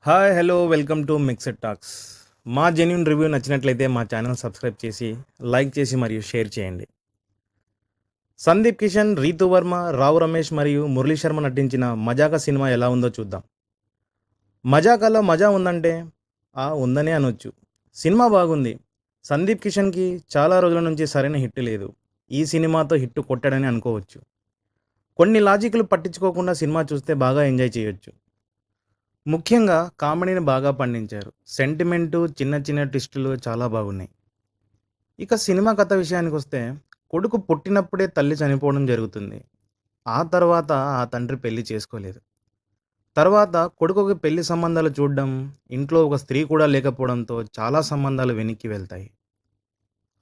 Hi hello welcome to mixed talks. మా genuine review నచ్చినట్లయితే మా ఛానల్ సబ్స్క్రైబ్ చేసి లైక్ చేసి మరియు షేర్ చేయండి. సందీప్ కిషన్, రీతు వర్మ, రావు రమేష్ మరియు మురళీ శర్మ నటించిన మజాకా సినిమా ఎలా ఉందో చూద్దాం. మజాకాలో మజా ఉందంటే ఉందనే అనొచ్చు. సినిమా బాగుంది. సందీప్ కిషన్కి చాలా రోజుల నుంచి సరైన హిట్ లేదు. ఈ సినిమాతో హిట్ కొట్టాడని అనుకోవచ్చు. కొన్ని లాజిక్లు పట్టించుకోకుండా సినిమా చూస్తే బాగా ఎంజాయ్ చేయొచ్చు. ముఖ్యంగా కామెడీని బాగా పండించారు. సెంటిమెంటు, చిన్న చిన్న ట్విస్టులు చాలా బాగున్నాయి. ఇక సినిమా కథ విషయానికొస్తే, కొడుకు పుట్టినప్పుడే తల్లి చనిపోవడం జరుగుతుంది. ఆ తర్వాత ఆ తండ్రి పెళ్లి చేసుకోలేదు. తర్వాత కొడుకుకి పెళ్లి సంబంధాలు చూడడం, ఇంట్లో ఒక స్త్రీ కూడా లేకపోవడంతో చాలా సంబంధాలు వెనక్కి వెళ్తాయి.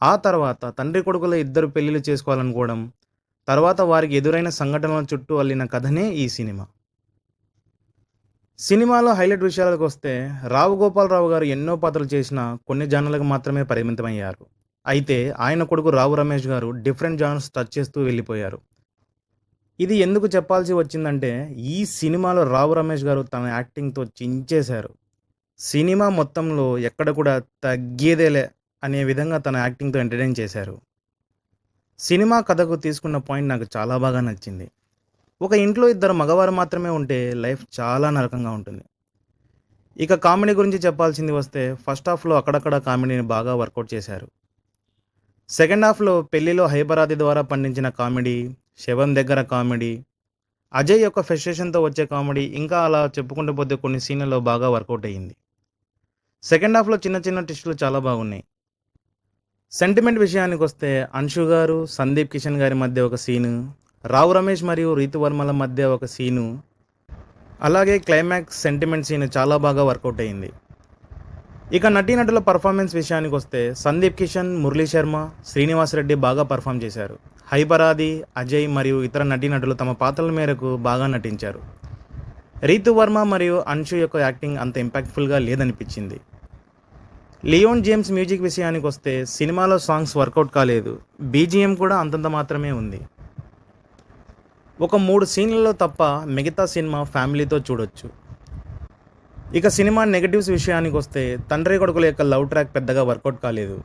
ఆ తర్వాత తండ్రి కొడుకుల ఇద్దరు పెళ్లిళ్ళు చేసుకోవాలనుకోవడం, తర్వాత వారికి ఎదురైన సంఘటనల చుట్టూ అల్లిన కథనే ఈ సినిమా. సినిమాలో హైలైట్ విషయాలకొస్తే, రావు గోపాలరావు గారు ఎన్నో పాత్రలు చేసినా కొన్ని జానర్లకు మాత్రమే పరిమితమయ్యారు. అయితే ఆయన కొడుకు రావు రమేష్ గారు డిఫరెంట్ జానర్స్ టచ్ చేస్తూ వెళ్ళిపోయారు. ఇది ఎందుకు చెప్పాల్సి వచ్చిందంటే, ఈ సినిమాలో రావు రమేష్ గారు తన యాక్టింగ్‌తో చించేశారు. సినిమా మొత్తంలో ఎక్కడ కూడా తగ్గేదేలే అనే విధంగా తన యాక్టింగ్‌తో ఎంటర్‌టైన్ చేశారు. సినిమా కథకు తీసుకున్న పాయింట్ నాకు చాలా బాగా నచ్చింది. ఒక ఇంట్లో ఇద్దరు మగవారు మాత్రమే ఉంటే లైఫ్ చాలా నరకంగా ఉంటుంది. ఇక కామెడీ గురించి చెప్పాల్సింది వస్తే, ఫస్ట్ హాఫ్‌లో అక్కడక్కడ కామెడీని బాగా వర్కౌట్ చేశారు. సెకండ్ హాఫ్‌లో పెళ్లిలో హైపరాది ద్వారా పండించిన కామెడీ, శవం దగ్గర కామెడీ, అజయ్ యొక్క ఫ్రస్ట్రేషన్‌తో వచ్చే కామెడీ, ఇంకా అలా చెప్పుకుంటూ పోతే కొన్ని సీన్‌లలో బాగా వర్కౌట్ అయ్యింది. సెకండ్ హాఫ్‌లో చిన్న చిన్న ట్విస్టులు చాలా బాగున్నాయి. సెంటిమెంట్ విషయానికొస్తే, అన్షు గారు, సందీప్ కిషన్ గారి మధ్య ఒక సీను, రావు రమేష్ మరియు రీతు వర్మల మధ్య ఒక సీను, అలాగే క్లైమాక్స్ సెంటిమెంట్ సీన్ చాలా బాగా వర్కౌట్ అయింది. ఇక నటీనటుల పర్ఫార్మెన్స్ విషయానికొస్తే, సందీప్ కిషన్, మురళీ శర్మ, శ్రీనివాస్ రెడ్డి బాగా పర్ఫామ్ చేశారు. హైపరాది, అజయ్ మరియు ఇతర నటీనటులు తమ పాత్రల మేరకు బాగా నటించారు. రీతు వర్మ మరియు అన్షు యొక్క యాక్టింగ్ అంత ఇంపాక్ట్ఫుల్గా లేదనిపించింది. లియోన్ జేమ్స్ మ్యూజిక్ విషయానికొస్తే, సినిమాలో సాంగ్స్ వర్కౌట్ కాలేదు. బీజిఎం కూడా అంతంత మాత్రమే ఉంది. ఒక 3 సీన్లలో తప్ప మిగతా సినిమా ఫ్యామిలీతో చూడొచ్చు. ఇక సినిమా నెగటివ్స్ విషయానికొస్తే, తండ్రి కొడుకుల యొక్క లవ్ ట్రాక్ పెద్దగా వర్కౌట్ కాలేదు.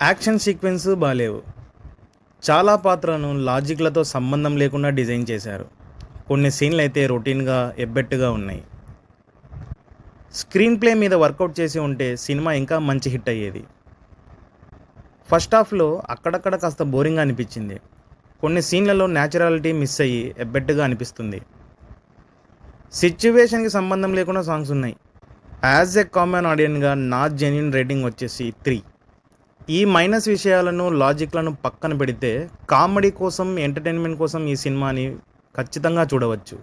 యాక్షన్ సీక్వెన్స్ బాలేవు. చాలా పాత్రలను లాజిక్లతో సంబంధం లేకుండా డిజైన్ చేశారు. కొన్ని సీన్లు అయితే రొటీన్గా ఎబ్బెట్టుగా ఉన్నాయి. స్క్రీన్ ప్లే మీద వర్కౌట్ చేసి ఉంటే సినిమా ఇంకా మంచి హిట్ అయ్యేది. ఫస్ట్ హాఫ్లో అక్కడక్కడ కాస్త బోరింగ్గా అనిపించింది. కొన్ని సీన్లలో న్యాచురాలిటీ మిస్ అయ్యి ఎబ్బెట్టుగా అనిపిస్తుంది. సిచ్యువేషన్కి సంబంధం లేకుండా సాంగ్స్ ఉన్నాయి. యాజ్ ఎ కామన్ ఆడియన్గా నా జెన్యున్ రేటింగ్ వచ్చేసి 3. ఈ మైనస్ విషయాలను, లాజిక్లను పక్కన పెడితే, కామెడీ కోసం, ఎంటర్టైన్మెంట్ కోసం ఈ సినిమాని ఖచ్చితంగా చూడవచ్చు.